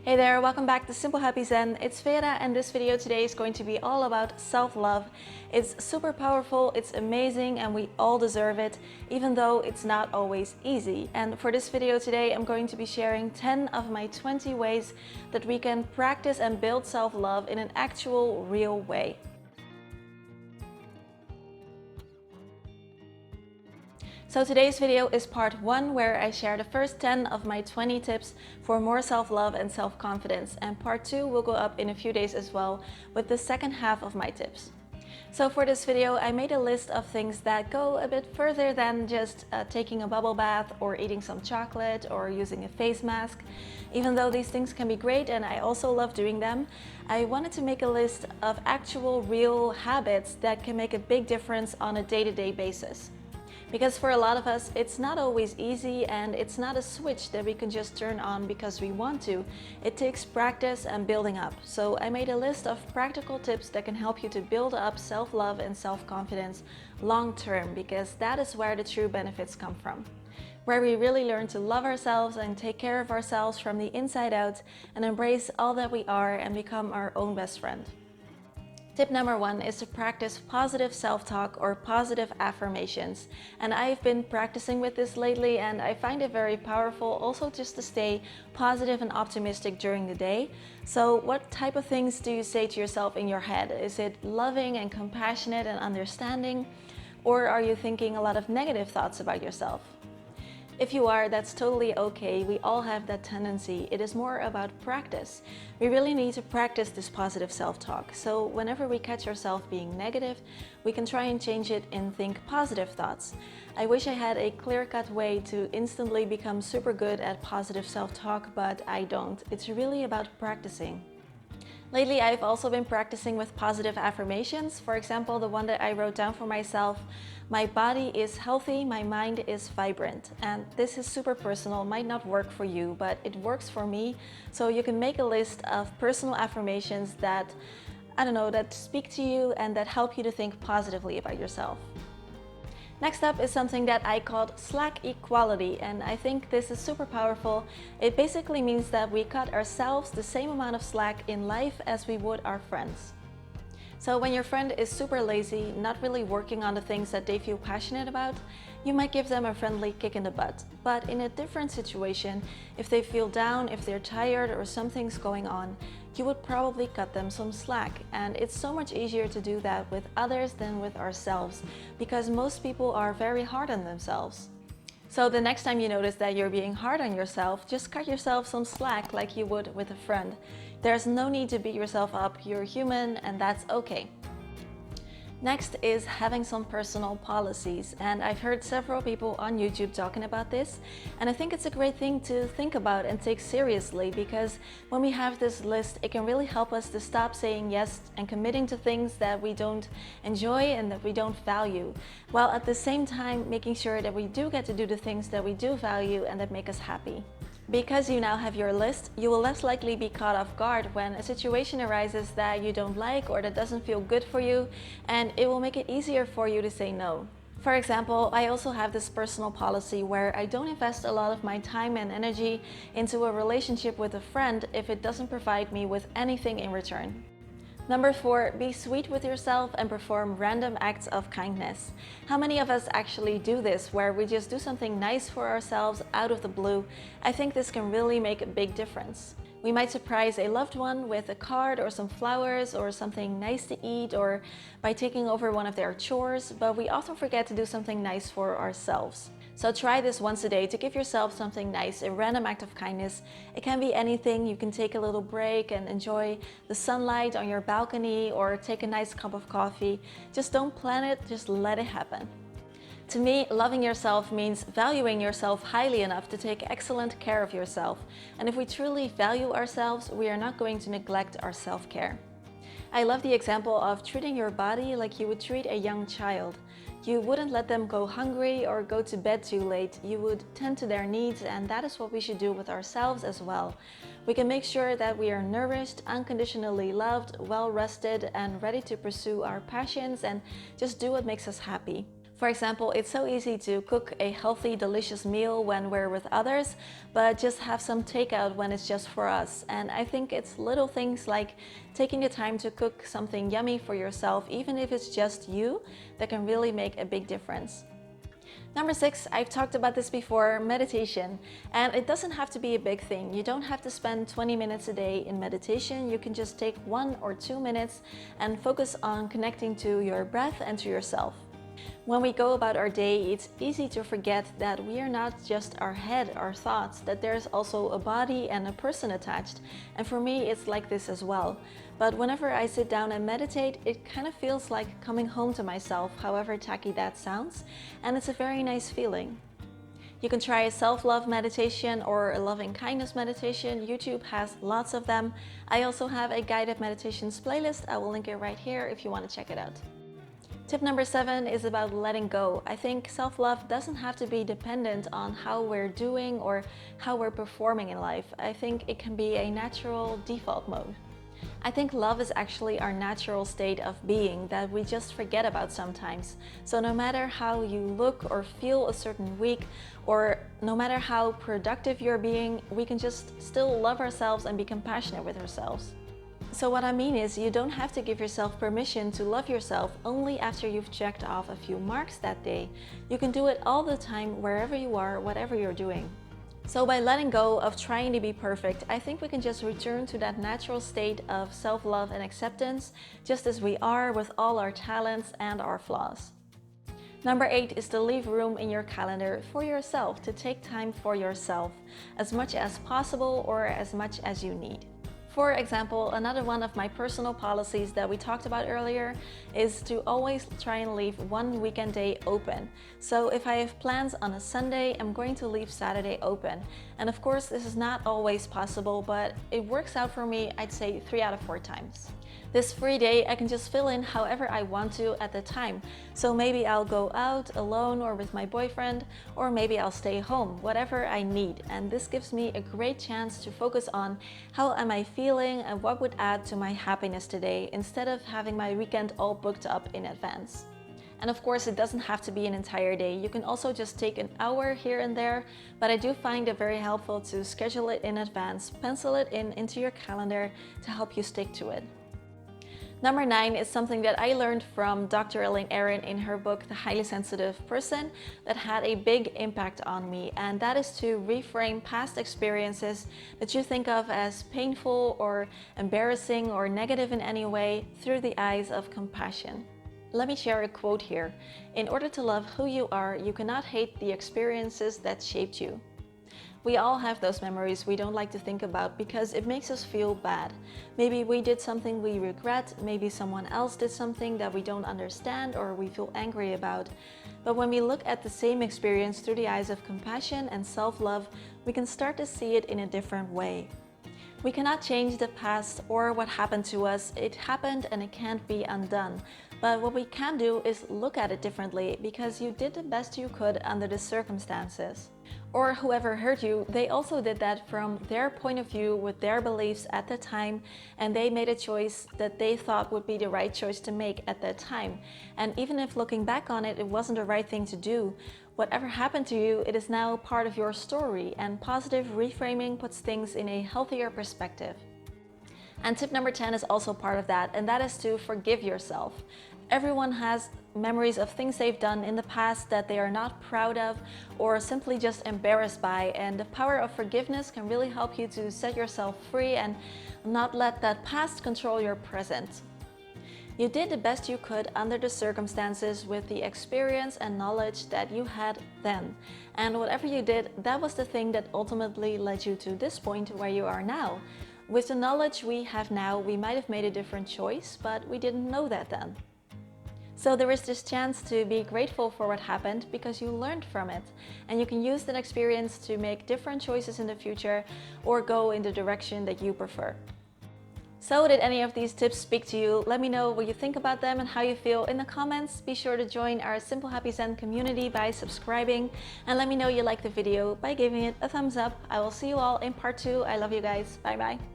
Hey there, welcome back to Simple Happy Zen. It's Vera and this video today is going to be all about self-love. It's super powerful, it's amazing, and we all deserve it, even though it's not always easy. And for this video today, I'm going to be sharing 10 of my 20 ways that we can practice and build self-love in an actual, real way. So today's video is part 1 where I share the first 10 of my 20 tips for more self-love and self-confidence, and part 2 will go up in a few days as well with the second half of my tips. So for this video I made a list of things that go a bit further than just taking a bubble bath or eating some chocolate or using a face mask. Even though these things can be great and I also love doing them, I wanted to make a list of actual real habits that can make a big difference on a day-to-day basis. Because for a lot of us, it's not always easy and it's not a switch that we can just turn on because we want to. It takes practice and building up. So I made a list of practical tips that can help you to build up self-love and self-confidence long term, because that is where the true benefits come from. Where we really learn to love ourselves and take care of ourselves from the inside out and embrace all that we are and become our own best friend. Tip number 1 is to practice positive self-talk or positive affirmations. And I've been practicing with this lately and I find it very powerful also just to stay positive and optimistic during the day. So what type of things do you say to yourself in your head? Is it loving and compassionate and understanding? Or are you thinking a lot of negative thoughts about yourself? If you are, that's totally okay. We all have that tendency. It is more about practice. We really need to practice this positive self-talk. So whenever we catch ourselves being negative, we can try and change it and think positive thoughts. I wish I had a clear-cut way to instantly become super good at positive self-talk, but I don't. It's really about practicing. Lately, I've also been practicing with positive affirmations. For example, the one that I wrote down for myself: my body is healthy, my mind is vibrant. And this is super personal, might not work for you, but it works for me. So you can make a list of personal affirmations that, that speak to you and that help you to think positively about yourself. Next up is something that I called slack equality, and I think this is super powerful. It basically means that we cut ourselves the same amount of slack in life as we would our friends. So when your friend is super lazy, not really working on the things that they feel passionate about, you might give them a friendly kick in the butt. But in a different situation, if they feel down, if they're tired or something's going on, you would probably cut them some slack. And it's so much easier to do that with others than with ourselves, because most people are very hard on themselves. So the next time you notice that you're being hard on yourself, just cut yourself some slack like you would with a friend. There's no need to beat yourself up, you're human and that's okay. Next is having some personal policies, and I've heard several people on YouTube talking about this, and I think it's a great thing to think about and take seriously, because when we have this list, it can really help us to stop saying yes and committing to things that we don't enjoy and that we don't value, while at the same time making sure that we do get to do the things that we do value and that make us happy. Because you now have your list, you will less likely be caught off guard when a situation arises that you don't like or that doesn't feel good for you, and it will make it easier for you to say no. For example, I also have this personal policy where I don't invest a lot of my time and energy into a relationship with a friend if it doesn't provide me with anything in return. Number 4, be sweet with yourself and perform random acts of kindness. How many of us actually do this, where we just do something nice for ourselves out of the blue? I think this can really make a big difference. We might surprise a loved one with a card or some flowers or something nice to eat, or by taking over one of their chores, but we often forget to do something nice for ourselves. So try this once a day to give yourself something nice, a random act of kindness. It can be anything. You can take a little break and enjoy the sunlight on your balcony or take a nice cup of coffee. Just don't plan it, just let it happen. To me, loving yourself means valuing yourself highly enough to take excellent care of yourself. And if we truly value ourselves, we are not going to neglect our self-care. I love the example of treating your body like you would treat a young child. You wouldn't let them go hungry or go to bed too late. You would tend to their needs, and that is what we should do with ourselves as well. We can make sure that we are nourished, unconditionally loved, well rested, and ready to pursue our passions and just do what makes us happy. For example, it's so easy to cook a healthy, delicious meal when we're with others, but just have some takeout when it's just for us. And I think it's little things like taking the time to cook something yummy for yourself, even if it's just you, that can really make a big difference. Number 6, I've talked about this before, meditation. And it doesn't have to be a big thing. You don't have to spend 20 minutes a day in meditation. You can just take 1 or 2 minutes and focus on connecting to your breath and to yourself. When we go about our day, it's easy to forget that we are not just our head, our thoughts, that there's also a body and a person attached. And for me, it's like this as well. But whenever I sit down and meditate, it kind of feels like coming home to myself, however tacky that sounds. And it's a very nice feeling. You can try a self-love meditation or a loving kindness meditation. YouTube has lots of them. I also have a guided meditations playlist. I will link it right here if you want to check it out. Tip number 7 is about letting go. I think self-love doesn't have to be dependent on how we're doing or how we're performing in life. I think it can be a natural default mode. I think love is actually our natural state of being that we just forget about sometimes. So no matter how you look or feel a certain week, or no matter how productive you're being, we can just still love ourselves and be compassionate with ourselves. So what I mean is, you don't have to give yourself permission to love yourself only after you've checked off a few marks that day. You can do it all the time, wherever you are, whatever you're doing. So by letting go of trying to be perfect, I think we can just return to that natural state of self-love and acceptance, just as we are, with all our talents and our flaws. Number 8 is to leave room in your calendar for yourself, to take time for yourself, as much as possible or as much as you need. For example, another one of my personal policies that we talked about earlier is to always try and leave one weekend day open. So if I have plans on a Sunday, I'm going to leave Saturday open. And of course, this is not always possible, but it works out for me, I'd say 3 out of 4 times. This free day, I can just fill in however I want to at the time. So maybe I'll go out alone or with my boyfriend, or maybe I'll stay home, whatever I need. And this gives me a great chance to focus on how am I feeling and what would add to my happiness today, instead of having my weekend all booked up in advance. And of course, it doesn't have to be an entire day. You can also just take an hour here and there, but I do find it very helpful to schedule it in advance, pencil it into your calendar to help you stick to it. Number 9 is something that I learned from Dr. Elaine Aron in her book, The Highly Sensitive Person, that had a big impact on me. And that is to reframe past experiences that you think of as painful or embarrassing or negative in any way through the eyes of compassion. Let me share a quote here. In order to love who you are, you cannot hate the experiences that shaped you. We all have those memories we don't like to think about because it makes us feel bad. Maybe we did something we regret, maybe someone else did something that we don't understand or we feel angry about. But when we look at the same experience through the eyes of compassion and self-love, we can start to see it in a different way. We cannot change the past or what happened to us. It happened and it can't be undone. But what we can do is look at it differently, because you did the best you could under the circumstances. Or whoever hurt you, they also did that from their point of view with their beliefs at the time, and they made a choice that they thought would be the right choice to make at that time. And even if looking back on it, it wasn't the right thing to do, whatever happened to you, it is now part of your story, and positive reframing puts things in a healthier perspective. And tip number 10 is also part of that, and that is to forgive yourself. Everyone has memories of things they've done in the past that they are not proud of or simply just embarrassed by, and the power of forgiveness can really help you to set yourself free and not let that past control your present. You did the best you could under the circumstances with the experience and knowledge that you had then. And whatever you did, that was the thing that ultimately led you to this point where you are now. With the knowledge we have now, we might have made a different choice, but we didn't know that then. So there is this chance to be grateful for what happened because you learned from it, and you can use that experience to make different choices in the future or go in the direction that you prefer. So did any of these tips speak to you? Let me know what you think about them and how you feel in the comments. Be sure to join our Simple Happy Zen community by subscribing, and let me know you like the video by giving it a thumbs up. I will see you all in part 2. I love you guys. Bye bye.